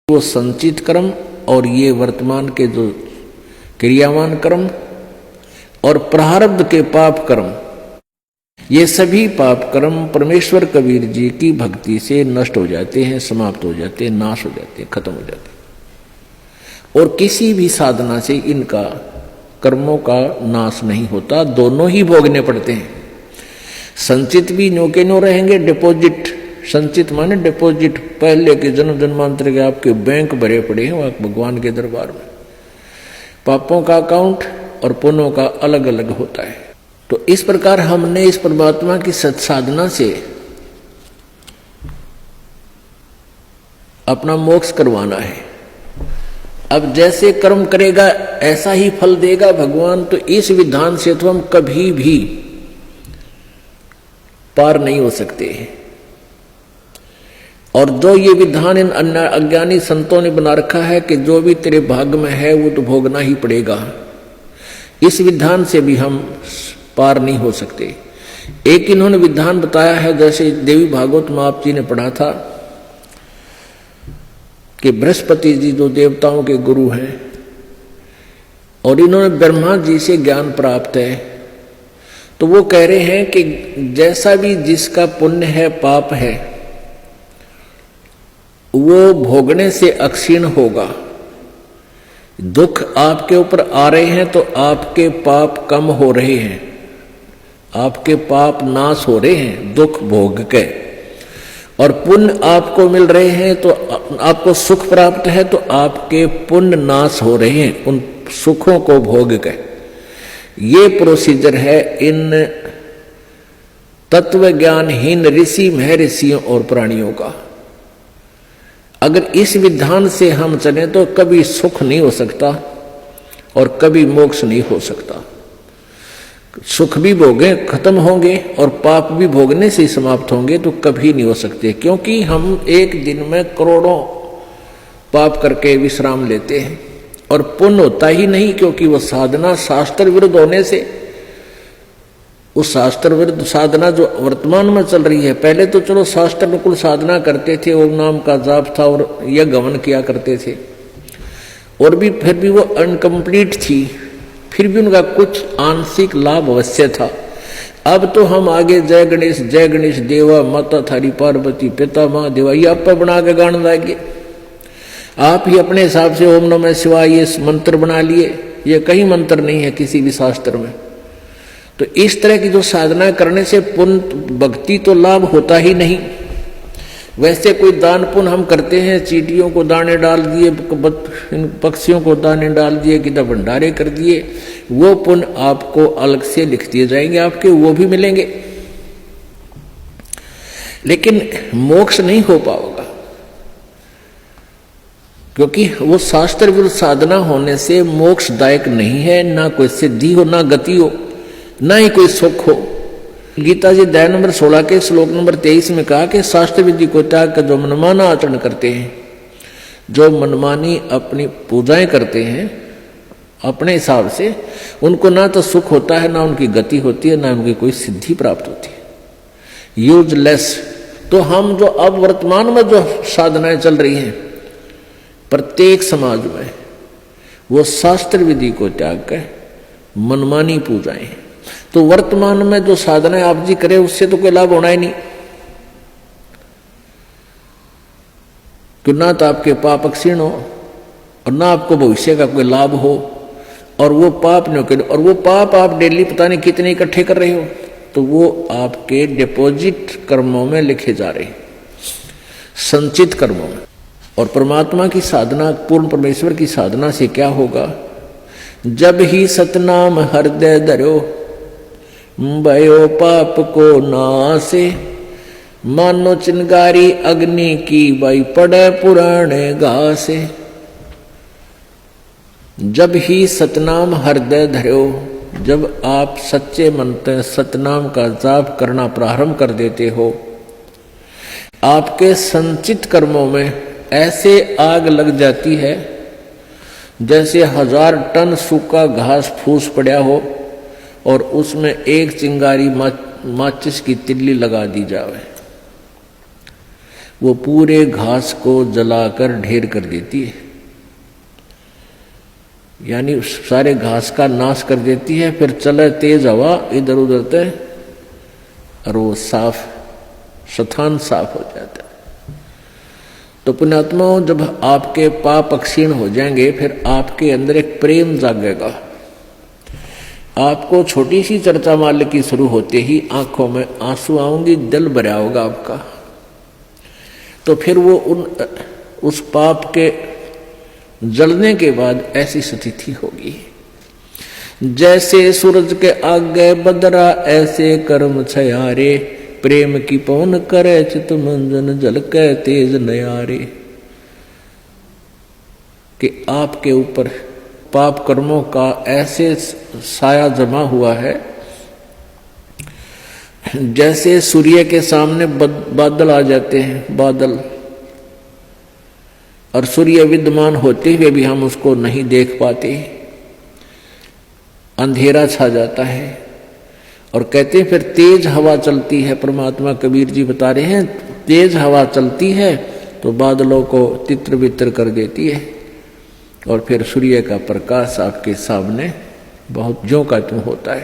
वो संचित कर्म और ये वर्तमान के जो क्रियावान कर्म और प्रारब्ध के पाप कर्म, ये सभी पाप कर्म परमेश्वर कबीर जी की भक्ति से नष्ट हो जाते हैं, समाप्त हो जाते हैं, नाश हो जाते हैं, खत्म हो जाते हैं। और किसी भी साधना से इनका कर्मों का नाश नहीं होता, दोनों ही भोगने पड़ते हैं। संचित भी न्यो के न्यो रहेंगे, डिपॉजिट, संचित माने डिपॉजिट, पहले के जन्म जन्मांतर के आपके बैंक भरे पड़े हैं वहां भगवान के दरबार में। पापों का अकाउंट और पुण्यों का अलग अलग होता है। तो इस प्रकार हमने इस परमात्मा की सत्साधना से अपना मोक्ष करवाना है। अब जैसे कर्म करेगा ऐसा ही फल देगा भगवान, तो इस विधान से तो हम कभी भी पार नहीं हो सकते। और जो ये विधान इन अज्ञानी संतों ने बना रखा है कि जो भी तेरे भाग्य में है वो तो भोगना ही पड़ेगा, इस विधान से भी हम पार नहीं हो सकते। एक इन्होंने विधान बताया है, जैसे देवी भागवत में आप जी ने पढ़ा था कि बृहस्पति जी जो देवताओं के गुरु हैं और इन्होंने ब्रह्मा जी से ज्ञान प्राप्त है, तो वो कह रहे हैं कि जैसा भी जिसका पुण्य है पाप है वो भोगने से अक्षीण होगा। दुख आपके ऊपर आ रहे हैं तो आपके पाप कम हो रहे हैं, आपके पाप नाश हो रहे हैं दुख भोग के, और पुण्य आपको मिल रहे हैं तो आपको सुख प्राप्त है तो आपके पुण्य नाश हो रहे हैं उन सुखों को भोग के। ये प्रोसीजर है इन तत्व ज्ञानहीन ऋषि महर्षियों और प्राणियों का। अगर इस विधान से हम चले तो कभी सुख नहीं हो सकता और कभी मोक्ष नहीं हो सकता। सुख भी भोगे खत्म होंगे और पाप भी भोगने से समाप्त होंगे, तो कभी नहीं हो सकते, क्योंकि हम एक दिन में करोड़ों पाप करके विश्राम लेते हैं और पुण्य होता ही नहीं, क्योंकि वह साधना शास्त्र विरुद्ध होने से, उस शास्त्र विरुद्ध साधना जो वर्तमान में चल रही है, पहले तो चलो शास्त्र अनुकूल साधना करते थे, ओम नाम का जाप था और यज्ञ हवन किया करते थे, और भी फिर भी वो अनकम्प्लीट थी, फिर भी उनका कुछ आंशिक लाभ अवश्य था। अब तो हम आगे जय गणेश देवा माता थारी पार्वती पिता माँ देवा ये आप बना के गाने लागे, आप ही अपने हिसाब से ओम नमः शिवाय ये मंत्र बना लिए, ये कहीं मंत्र नहीं है किसी भी शास्त्र में। तो इस तरह की जो साधना करने से पुण्य भक्ति तो लाभ होता ही नहीं। वैसे कोई दान पुण्य हम करते हैं, चींटियों को दाने डाल दिए, पक्षियों को दाने डाल दिए, किधर भंडारे कर दिए, वो पुण्य आपको अलग से लिख दिए जाएंगे, आपके वो भी मिलेंगे, लेकिन मोक्ष नहीं हो पाएगा, क्योंकि वो शास्त्र विरुद्ध साधना होने से मोक्षदायक नहीं है। ना कोई सिद्धि हो, ना गति हो, ना ही कोई सुख हो। गीता जी अध्याय नंबर 16 के श्लोक नंबर 23 में कहा कि शास्त्र विधि को त्याग कर जो मनमाना आचरण करते हैं, जो मनमानी अपनी पूजाएं करते हैं अपने हिसाब से, उनको ना तो सुख होता है, ना उनकी गति होती है, ना उनकी कोई सिद्धि प्राप्त होती है, यूजलेस। तो हम जो अब वर्तमान में जो साधनाएं चल रही हैं प्रत्येक समाज में, वो शास्त्र विधि को त्याग कर मनमानी पूजाएं। तो वर्तमान में जो साधना आप जी करें उससे तो कोई लाभ होना ही नहीं, कि ना तो आपके पाप क्षीण हो और ना आपको भविष्य का कोई लाभ हो, और वो पाप नहीं करे, और वो पाप आप डेली पता नहीं कितने इकट्ठे कर रहे हो, तो वो आपके डिपॉजिट कर्मों में लिखे जा रहे हैं, संचित कर्मों में। और परमात्मा की साधना, पूर्ण परमेश्वर की साधना से क्या होगा? जब ही सतनाम हृदय धरो भयो पाप को नासे, मानो चिंगारी अग्नि की बाई पड़े पुराने घासे। जब ही सतनाम हृदय धरो, जब आप सच्चे मन से सतनाम का जाप करना प्रारंभ कर देते हो, आपके संचित कर्मों में ऐसे आग लग जाती है जैसे 1000 टन सूखा घास फूस पड़ा हो और उसमें एक चिंगारी माचिस की तिल्ली लगा दी जावे। वो पूरे घास को जलाकर ढेर कर देती है, यानी सारे घास का नाश कर देती है। फिर चले तेज हवा इधर उधर से और वो साफ स्थान साफ हो जाता है। तो पुण्यात्माओं, जब आपके पाप क्षीण हो जाएंगे फिर आपके अंदर एक प्रेम जागेगा। आपको छोटी सी चर्चा माल्य की शुरू होते ही आंखों में आंसू आऊंगी, दिल भरा होगा आपका। तो फिर वो उस पाप के जलने के बाद ऐसी स्थिति होगी, जैसे सूरज के आगे बदरा ऐसे कर्म छयारे, प्रेम की पवन करे चित मंजन जल के तेज नयारे। कि आपके ऊपर पाप कर्मों का ऐसे साया जमा हुआ है, जैसे सूर्य के सामने बादल आ जाते हैं, बादल, और सूर्य विद्यमान होते हुए भी हम उसको नहीं देख पाते, अंधेरा छा जाता है। और कहते हैं फिर तेज हवा चलती है, परमात्मा कबीर जी बता रहे हैं, तेज हवा चलती है तो बादलों को तित्र बित्र कर देती है, और फिर सूर्य का प्रकाश आपके सामने बहुत ज्यों का त्यों होता है।